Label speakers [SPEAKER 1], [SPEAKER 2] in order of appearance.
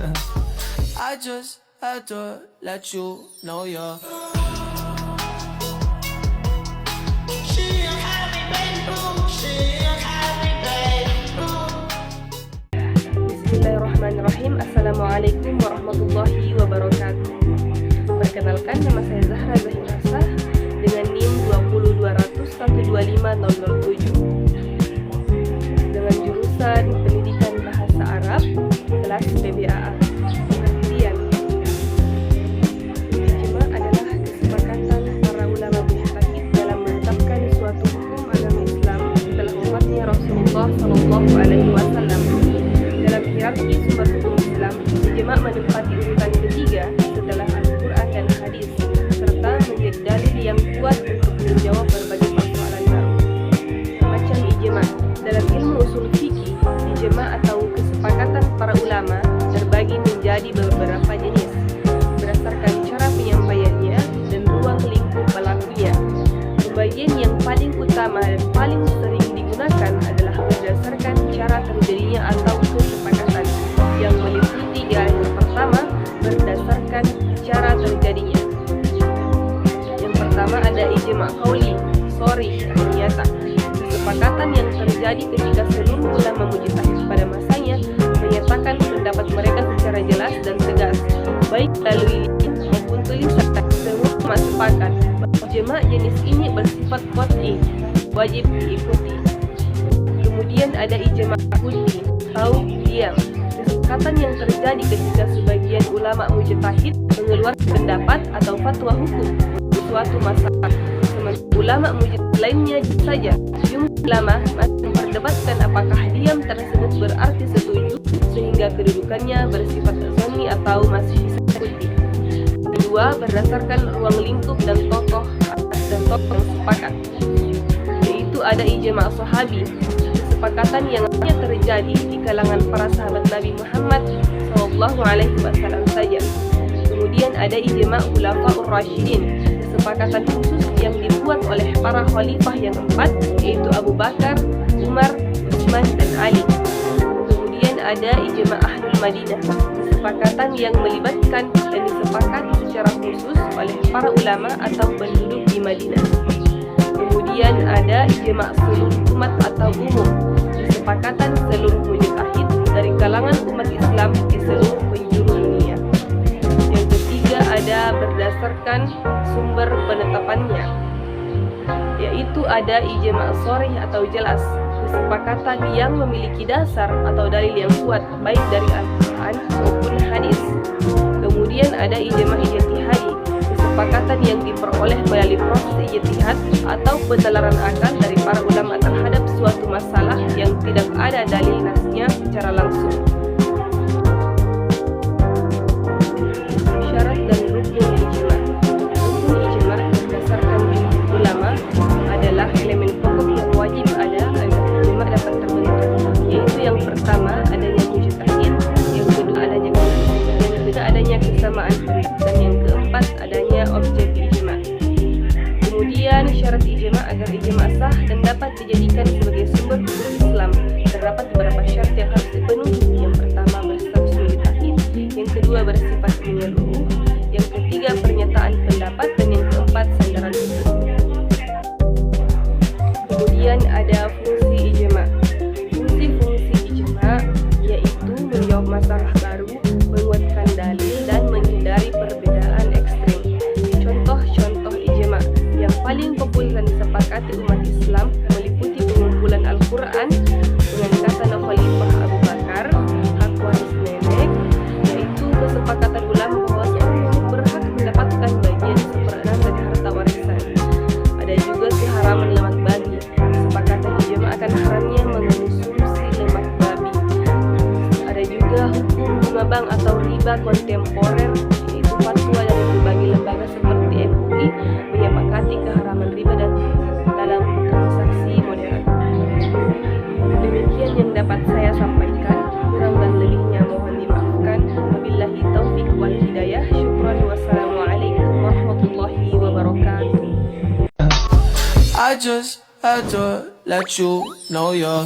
[SPEAKER 1] I just had to let you know you're
[SPEAKER 2] Bismillahirrahmanirrahim. Assalamualaikum warahmatullahi wabarakatuh. Perkenalkan, nama saya Zahra Zahirasa dengan NIM 20200125007 dengan jurusan Pendidikan Bahasa Arab kelas PBAA. Pengertian: ijma adalah kesepakatan para ulama mujtahid dalam menetapkan suatu hukum agama Islam setelah wafatnya Rasulullah SAW. Dalam hierarki sumber hukum Islam, ijma menempati urutan ketiga setelah Al-Quran dan Hadis, serta menjadi dalil yang kuat untuk menjawab berbagai persoalan baru. Macam ijma dalam ilmu usul fikih, ijma atau kesepakatan para ulama terbagi menjadi beberapa jenis berdasarkan cara penyampaiannya dan ruang lingkup berlakunya. Pembagian yang paling utama dan paling sering digunakan adalah berdasarkan cara terjadinya atau kesepakatan, yang meliputi yang pertama berdasarkan cara terjadinya. Yang pertama ada ijma qauli, sharih atau nyata, kesepakatan yang terjadi ketika seluruh ulama mujtahid pada masanya menyatakan pendapat mereka secara jelas dan tegas, baik melalui maupun tulisan. Semua sepakat ijma jenis ini bersifat qat'i, wajib diikuti. Kemudian ada ijma huddi atau diam, kesepakatan yang terjadi ketika sebagian ulama mujtahid mengeluarkan pendapat atau fatwa hukum untuk suatu masalah, sementara ulama mujtahid lainnya saja. Jumlah ulama masih memperdebatkan apakah diam tersebut berarti setuju, sehingga kedudukannya bersifat zanni atau masih bisa diikuti. Kedua, berdasarkan ruang lingkup dan tokoh yang sepakat, yaitu ada ijma sahabi, kesepakatan yang hanya terjadi di kalangan para sahabat Nabi Muhammad SAW saja. Kemudian ada ijma khulafaur rasyidin, kesepakatan khusus yang dibuat oleh para khalifah yang empat, yaitu Abu Bakar, Umar, Utsman, dan Ali. Kemudian ada ijma ahlul Madinah, kesepakatan yang melibatkan dan disepakati secara khusus oleh para ulama atau penduduk di Madinah. Kemudian ada ijma seluruh umat atau umum, kesepakatan seluruh mujtahid dari kalangan umat Islam di seluruh penjuru dunia. Yang ketiga ada berdasarkan sumber penetapannya, yaitu ada ijma sharih atau jelas, kesepakatan yang memiliki dasar atau dalil yang kuat baik dari Al-Quran maupun hadis. Kemudian ada ijma ijtihadi, kesepakatan yang diperoleh melalui proses ijtihad atau penalaran akal dari para ulama terhadap suatu masalah yang tidak ada dalil nasnya secara langsung. Syarat dan rukun ijma. Rukun ijma berdasarkan jumhur ulama adalah elemen pokok yang wajib ada agar ijma dapat terbentuk, yaitu yang pertama adanya mujtahid, yang kedua adanya qiyas, yang ketiga adanya kesamaan pendapat, dan yang keempat adanya objek ijma. Kemudian syarat ijma agar ijma sah dan dapat dijadikan sebagai sumber hukum Islam, terdapat beberapa syarat yang harus dipenuhi. Yang pertama berstatus mujtahid, yang kedua bersifat menyeluruh, yang ketiga pernyataan pendapat, dan yang keempat sandaran hukum. Kemudian ada fungsi ijma. Fungsi ijma yaitu menjawab masalah baru, menguatkan dalil, dan menghindari perbedaan ekstrim. Contoh-contoh ijma yang paling populer dan disepakati umat Islam meliputi pengumpulan Al-Quran, pengangkatan Khalifah Abu Bakar, hak waris nenek, yaitu kesepakatan ulama bahwa seorang berhak mendapatkan bagian seperenam dari harta warisan. Ada juga keharaman lemak babi, kesepakatan ijma akan haramnya mengonsumsi lemak babi. Ada juga hukum bunga bank atau riba kontemporer, yaitu fatwa dari berbagai lembaga seperti MUI menyepakati keharaman riba dan dalam transaksi modern. Demikian yang dapat saya sampaikan, kurang dan lebihnya mohon dimaafkan. Wabillahi taufiq wal hidayah. Syukran, wassalamualaikum warahmatullahi wabarakatuh.
[SPEAKER 1] I just had to let you know you're